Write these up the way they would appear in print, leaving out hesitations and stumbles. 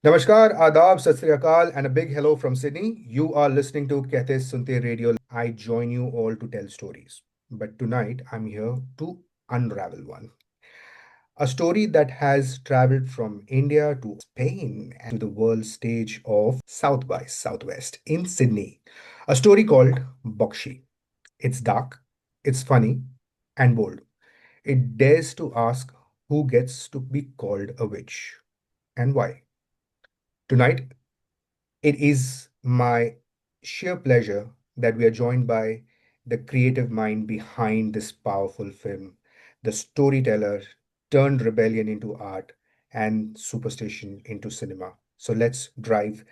Namaskar, Adab, Sat Sri Akal, and a big hello from Sydney. You are listening to Kehte, Sunte Radio. I join you all to tell stories. But tonight, I'm here to unravel one. A story that has traveled from India to Spain and to the world stage of South by Southwest in Sydney. A story called Bokshi. It's dark, it's funny, and bold. It dares to ask who gets to be called a witch and why. Tonight, it is my sheer pleasure that we are joined by the creative mind behind this powerful film, the storyteller turned rebellion into art and superstition into cinema. So let's drive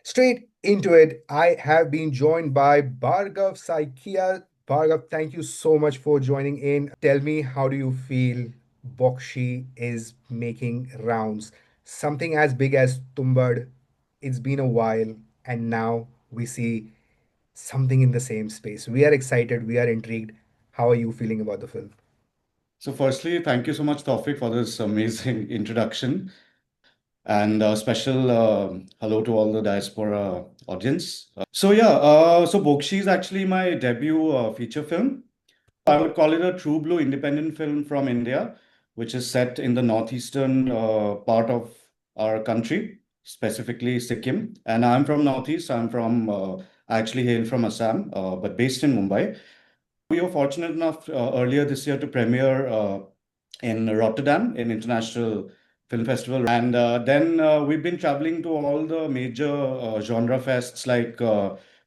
straight into it. I have been joined by Bhargav Saikia. Bhargav, thank you so much for joining in. Tell me, how do you feel Bokshi is making rounds? Something as big as Tumbad, it's been a while, and now we see something in the same space. We are excited, we are intrigued. How are you feeling about the film? So, firstly, thank you so much, Taufeeq, for this amazing introduction. And a special hello to all the diaspora audience. So Bokshi is actually my debut feature film. I would call it a true blue independent film from India, which is set in the northeastern part of our country, specifically Sikkim. And I'm from Northeast. I actually hail from Assam, but based in Mumbai. We were fortunate enough earlier this year to premiere in Rotterdam in International Film Festival, and then we've been traveling to all the major genre fests.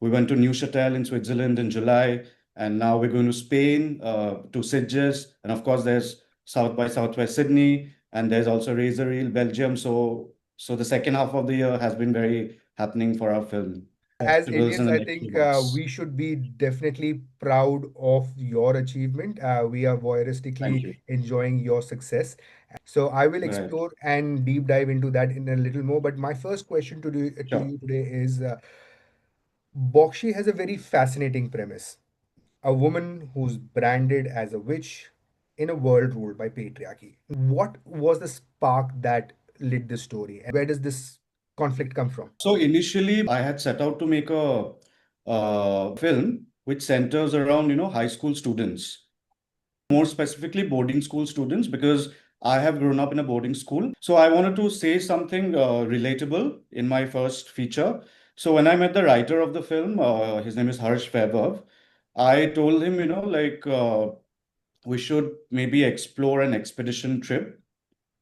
We went to Neuchâtel in Switzerland in July, and now we're going to Spain to Sitges, and of course there's South by Southwest Sydney, and there's also Razor Reel Belgium. So the second half of the year has been very happening for our film As festivals in Indians, the I next few think months. we should be definitely proud of your achievement. We are Thank voyeuristically you. enjoying your success. So I will Right. explore and deep dive into that in a little more. But my first question to Sure. you today is Bokshi has a very fascinating premise. A woman who's branded as a witch in a world ruled by patriarchy. What was the spark that lit this story, and where does this conflict come from? So initially, I had set out to make a film which centers around, high school students, more specifically boarding school students, because I have grown up in a boarding school. So I wanted to say something relatable in my first feature. So when I met the writer of the film, his name is Harsh Vaibhav, I told him, we should maybe explore an expedition trip.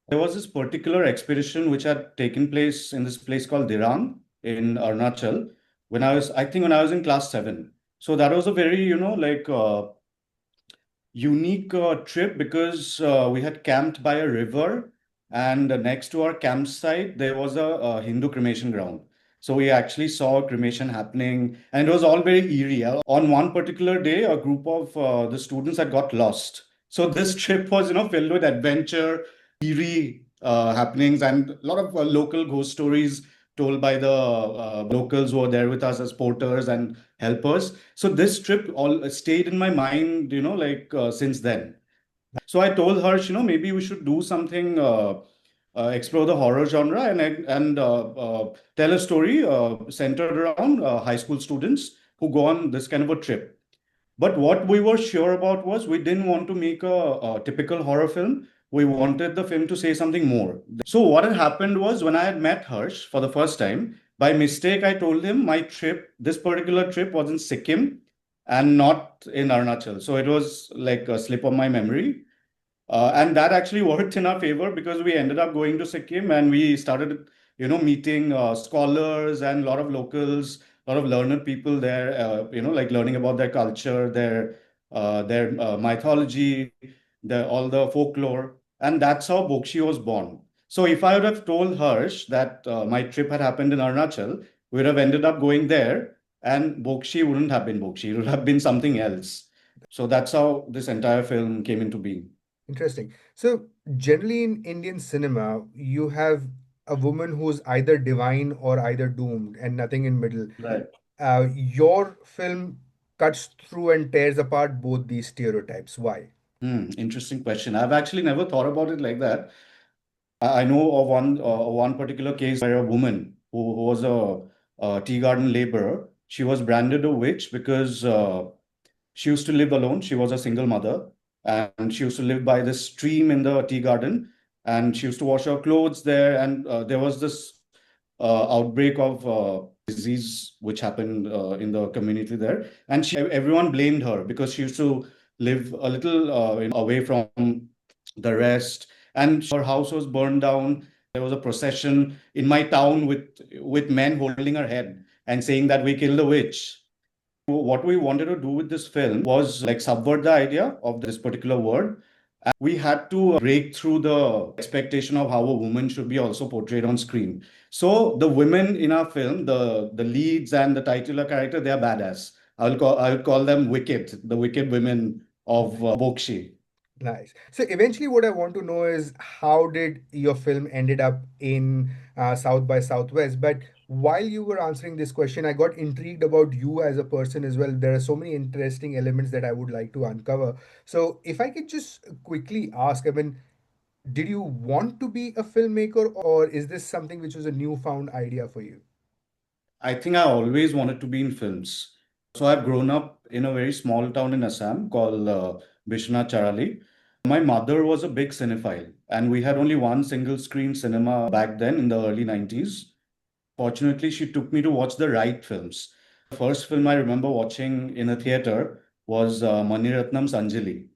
There was this particular expedition which had taken place in this place called Dirang in Arunachal I think when I was in class seven. So that was a very, unique trip because we had camped by a river, and next to our campsite there was a Hindu cremation ground. So we actually saw cremation happening, and it was all very eerie. On one particular day, a group of the students had got lost. So this trip was, filled with adventure, eerie happenings, and a lot of local ghost stories told by the locals who were there with us as porters and helpers. So this trip all stayed in my mind, since then. So I told Harsh, maybe we should do something, explore the horror genre and tell a story centered around high school students who go on this kind of a trip. But what we were sure about was we didn't want to make a typical horror film. We wanted the film to say something more. So what had happened was when I had met Harsh for the first time, by mistake, I told him my trip, this particular trip was in Sikkim and not in Arunachal. So it was like a slip of my memory. And that actually worked in our favor because we ended up going to Sikkim and we started, meeting scholars and a lot of locals, a lot of learned people there, like learning about their culture, their mythology, all the folklore. And that's how Bokshi was born. So if I would have told Harsh that my trip had happened in Arunachal, we would have ended up going there and Bokshi wouldn't have been Bokshi. It would have been something else. So that's how this entire film came into being. Interesting. So, generally in Indian cinema, you have a woman who's either divine or either doomed and nothing in middle. Right. Your film cuts through and tears apart both these stereotypes. Why? Interesting question. I've actually never thought about it like that. I know of one particular case where a woman who was a tea garden laborer, she was branded a witch because she used to live alone. She was a single mother, and she used to live by this stream in the tea garden, and she used to wash her clothes there. And there was this outbreak of disease which happened in the community there, and everyone blamed her because she used to live a little away from the rest, and her house was burned down. There was a procession in my town with men holding her head and saying that we killed the witch. What we wanted to do with this film was like subvert the idea of this particular word. We had to break through the expectation of how a woman should be also portrayed on screen. So the women in our film, the leads and the titular character, they are badass. I would call them wicked, the wicked women of Bokshi. Nice. So eventually, what I want to know is how did your film ended up in South by Southwest? But while you were answering this question, I got intrigued about you as a person as well. There are so many interesting elements that I would like to uncover. So if I could just quickly ask, I mean, did you want to be a filmmaker, or is this something which was a newfound idea for you? I think I always wanted to be in films. So I've grown up in a very small town in Assam called Bishnath Charali. My mother was a big cinephile, and we had only one single screen cinema back then in the early 90s. Fortunately, she took me to watch the right films. The first film I remember watching in a theater was Mani Ratnam's Anjali.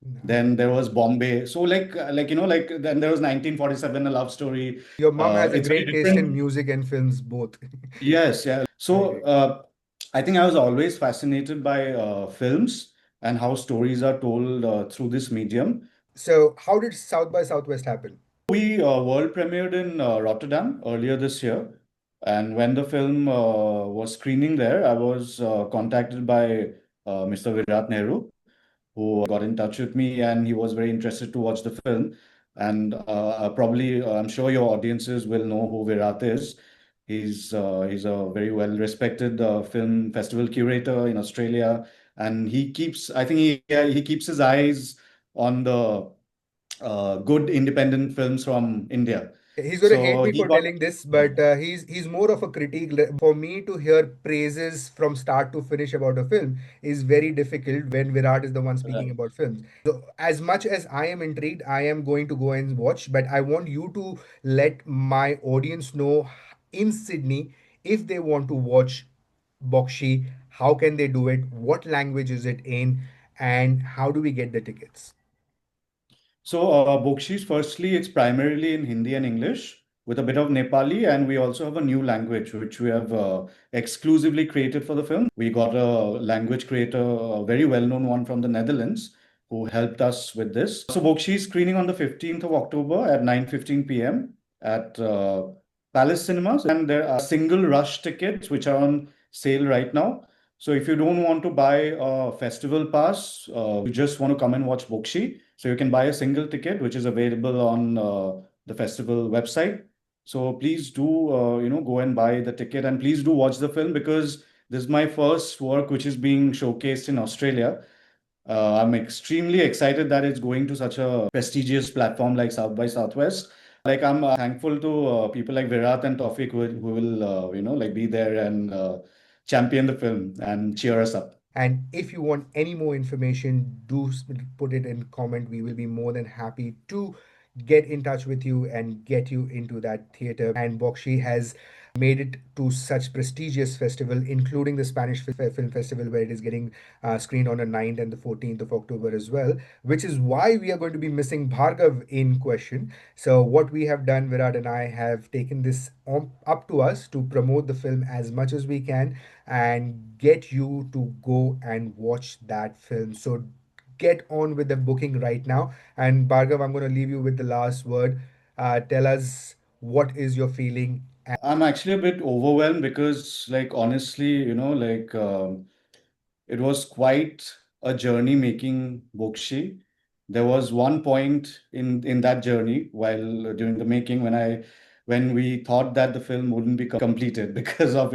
Nice. Then there was Bombay. So then there was 1947, a love story. Your mom has a It's very great taste in different. music and films both. Yes, yeah. So Agree. I think I was always fascinated by films and how stories are told through this medium. So how did South by Southwest happen? We world premiered in Rotterdam earlier this year. And when the film was screening there, I was contacted by Mr. Virat Nehru, who got in touch with me, and he was very interested to watch the film. And probably, I'm sure your audiences will know who Virat is. He's a very well respected film festival curator in Australia, and I think he keeps his eyes on the good independent films from India. He's going to hate So me he for got telling this, but he's more of a critique. For me to hear praises from start to finish about a film is very difficult when Virat is the one speaking about films. So as much as I am intrigued, I am going to go and watch, but I want you to let my audience know in Sydney if they want to watch Bokshi, how can they do it? What language is it in? And how do we get the tickets? So, Bokshis, firstly, it's primarily in Hindi and English with a bit of Nepali, and we also have a new language which we have exclusively created for the film. We got a language creator, a very well-known one from the Netherlands, who helped us with this. So, Bokshi is screening on the 15th of October at 9:15 p.m. at Palace Cinemas, and there are single rush tickets which are on sale right now. So if you don't want to buy a festival pass, you just want to come and watch Bokshi. So you can buy a single ticket, which is available on the festival website. So please do, go and buy the ticket, and please do watch the film because this is my first work which is being showcased in Australia. I'm extremely excited that it's going to such a prestigious platform like South by Southwest. Like I'm thankful to people like Virat and Taufeeq who will, be there and champion the film and cheer us up. And if you want any more information, put it in comment. We will be more than happy to get in touch with you and get you into that theater. And Bokshi has made it to such prestigious festival, including the Spanish Film Festival, where it is getting screened on the 9th and the 14th of October as well, which is why we are going to be missing Bhargav in question. So what we have done, Virat and I have taken this up to us to promote the film as much as we can and get you to go and watch that film. So get on with the booking right now. And Bhargav, I'm going to leave you with the last word. Tell us what is your feeling. I'm actually a bit overwhelmed because, like, honestly, it was quite a journey making Bokshi. There was one point in that journey while during the making when we thought that the film wouldn't be completed because of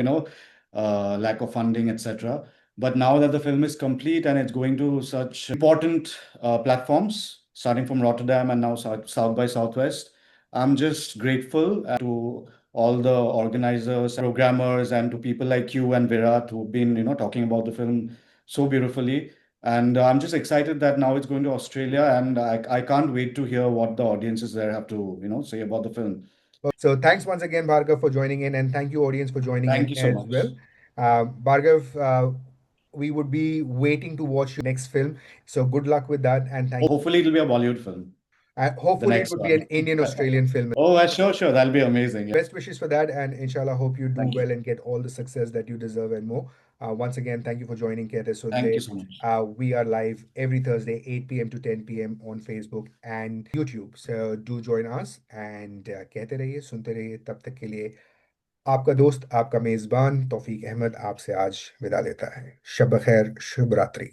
lack of funding, etc. But now that the film is complete and it's going to such important platforms, starting from Rotterdam and now South by Southwest, I'm just grateful to all the organizers, programmers, and to people like you and Virat who've been, talking about the film so beautifully. And I'm just excited that now it's going to Australia, and I can't wait to hear what the audiences there have to, say about the film. So thanks once again, Bhargav, for joining in, and thank you, audience, for joining Thank in you so as much. well. Bhargav, we would be waiting to watch your next film. So good luck with that, and thank. Hopefully, it'll be a Bollywood film, the Hopefully, it next would be an one. Indian Australian film. Oh, sure, sure. That'll be amazing. Yeah. Best wishes for that, and inshallah, hope you do Thank you. well and get all the success that you deserve and more. Once again, thank you for joining Kehte Thank Sunte. you so much. We are live every Thursday, 8 p.m. to 10 p.m. on Facebook and YouTube. So do join us and कहते रहिए सुनते रहिए तब तक के लिए आपका दोस्त आपका मेजबान तौफीक अहमद आपसे आज विदा लेता है शब खैर शुभ रात्रि